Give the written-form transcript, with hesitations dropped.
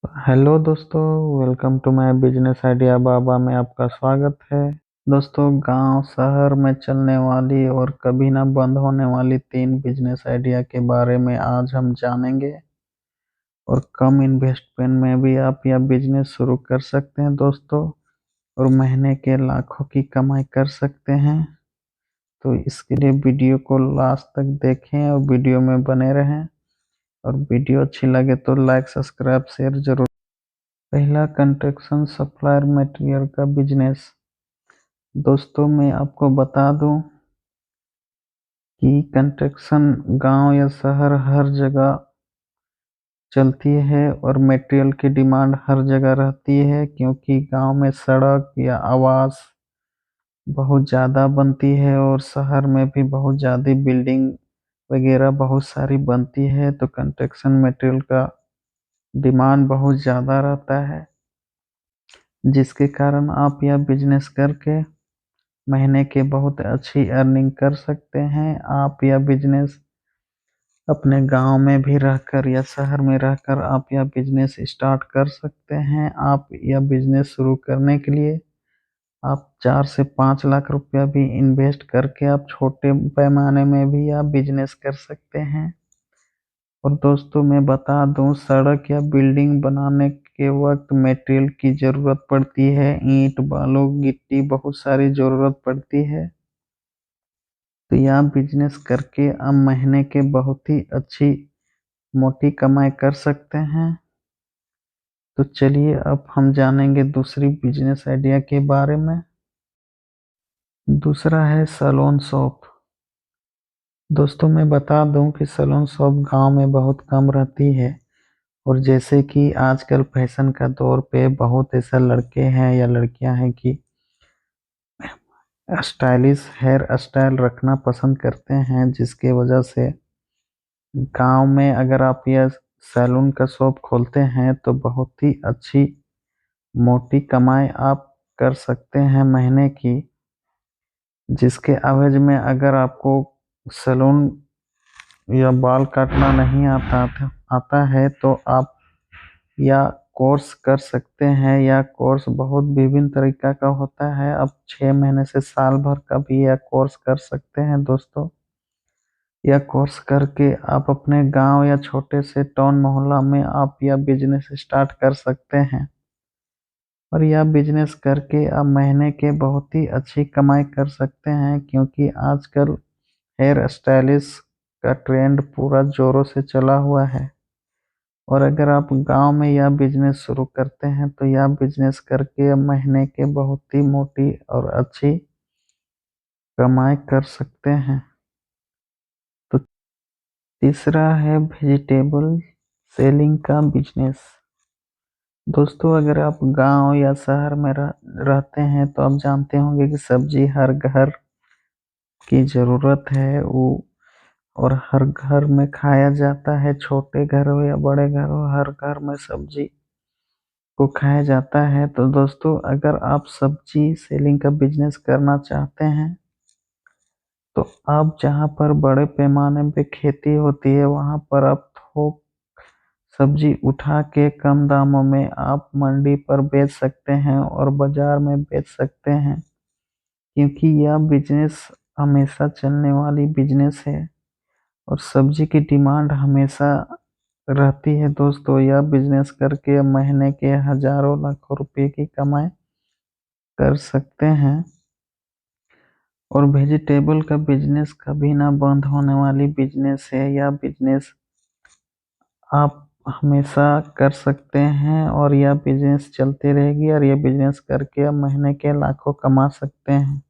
Hello दोस्तों, welcome to my business idea Baba में आपका स्वागत है। दोस्तों, गांव शहर में चलने वाली और कभी ना बंद होने वाली 3 बिजनेस आइडिया के बारे में आज हम जानेंगे। और कम इन्वेस्टमेंट में भी आप यह बिजनेस शुरू कर सकते हैं दोस्तों, और महीने के लाखों की कमाई कर सकते हैं। तो इसके लिए वीडियो को लास्ट तक देखें और वीडियो में बने रहें। और वीडियो अच्छी लगे तो लाइक सब्सक्राइब शेयर जरूर। पहला, कंस्ट्रक्शन सप्लायर मटेरियल का बिजनेस। दोस्तों, मैं आपको बता दूं कि कंस्ट्रक्शन गांव या शहर हर जगह चलती है और मटेरियल की डिमांड हर जगह रहती है, क्योंकि गांव में सड़क या आवास बहुत ज़्यादा बनती है और शहर में भी बहुत ज़्यादा बिल्डिंग वगैरह बहुत सारी बनती है। तो कंस्ट्रक्शन मटेरियल का डिमांड बहुत ज़्यादा रहता है, जिसके कारण आप यह बिजनेस करके महीने के बहुत अच्छी अर्निंग कर सकते हैं। आप यह बिजनेस अपने गांव में भी रहकर या शहर में रहकर आप यह बिजनेस स्टार्ट कर सकते हैं। आप यह बिजनेस शुरू करने के लिए आप 4 से 5 लाख रुपया भी इन्वेस्ट करके आप छोटे पैमाने में भी आप बिजनेस कर सकते हैं। और दोस्तों, मैं बता दूं, सड़क या बिल्डिंग बनाने के वक्त मटेरियल की ज़रूरत पड़ती है। ईंट, बालू, गिट्टी बहुत सारी ज़रूरत पड़ती है। तो यह बिजनेस करके आप महीने के बहुत ही अच्छी मोटी कमाई कर सकते हैं। तो चलिए अब हम जानेंगे दूसरी बिजनेस आइडिया के बारे में। दूसरा है सैलून शॉप। दोस्तों, मैं बता दूं कि सैलून शॉप गांव में बहुत कम रहती है। और जैसे कि आजकल फैशन का दौर पे बहुत ऐसा लड़के हैं या लड़कियां हैं कि स्टाइलिश हेयर स्टाइल रखना पसंद करते हैं, जिसके वजह से गांव में अगर आप यह सैलून का शॉप खोलते हैं तो बहुत ही अच्छी मोटी कमाई आप कर सकते हैं महीने की। जिसके एवज में अगर आपको सैलून या बाल काटना नहीं आता है तो आप या कोर्स कर सकते हैं। या कोर्स बहुत विभिन्न तरीका का होता है। आप 6 महीने से साल भर का भी यह कोर्स कर सकते हैं दोस्तों। यह कोर्स करके आप अपने गांव या छोटे से टाउन मोहल्ला में आप यह बिजनेस स्टार्ट कर सकते हैं। और यह बिजनेस करके आप महीने के बहुत ही अच्छी कमाई कर सकते हैं, क्योंकि आजकल हेयर स्टाइलिश का ट्रेंड पूरा जोरों से चला हुआ है। और अगर आप गांव में यह बिजनेस शुरू करते हैं तो यह बिजनेस करके आप महीने के बहुत ही मोटी और अच्छी कमाई कर सकते हैं। तो तीसरा है वेजिटेबल सेलिंग का बिजनेस। दोस्तों, अगर आप गांव या शहर में रहते हैं तो आप जानते होंगे कि सब्जी हर घर की ज़रूरत है वो, और हर घर में खाया जाता है। छोटे घर हो या बड़े घर हो, हर घर में सब्जी को खाया जाता है। तो दोस्तों, अगर आप सब्जी सेलिंग का बिजनेस करना चाहते हैं तो आप जहां पर बड़े पैमाने पे खेती होती है वहां पर आप थोक सब्जी उठा के कम दामों में आप मंडी पर बेच सकते हैं और बाजार में बेच सकते हैं, क्योंकि यह बिजनेस हमेशा चलने वाली बिजनेस है और सब्जी की डिमांड हमेशा रहती है। दोस्तों, यह बिजनेस करके महीने के हजारों लाखों रुपए की कमाई कर सकते हैं। और वेजिटेबल का बिजनेस कभी ना बंद होने वाली बिजनेस है। यह बिजनेस आप हमेशा कर सकते हैं और यह बिजनेस चलती रहेगी, और यह बिजनेस करके आप महीने के लाखों कमा सकते हैं।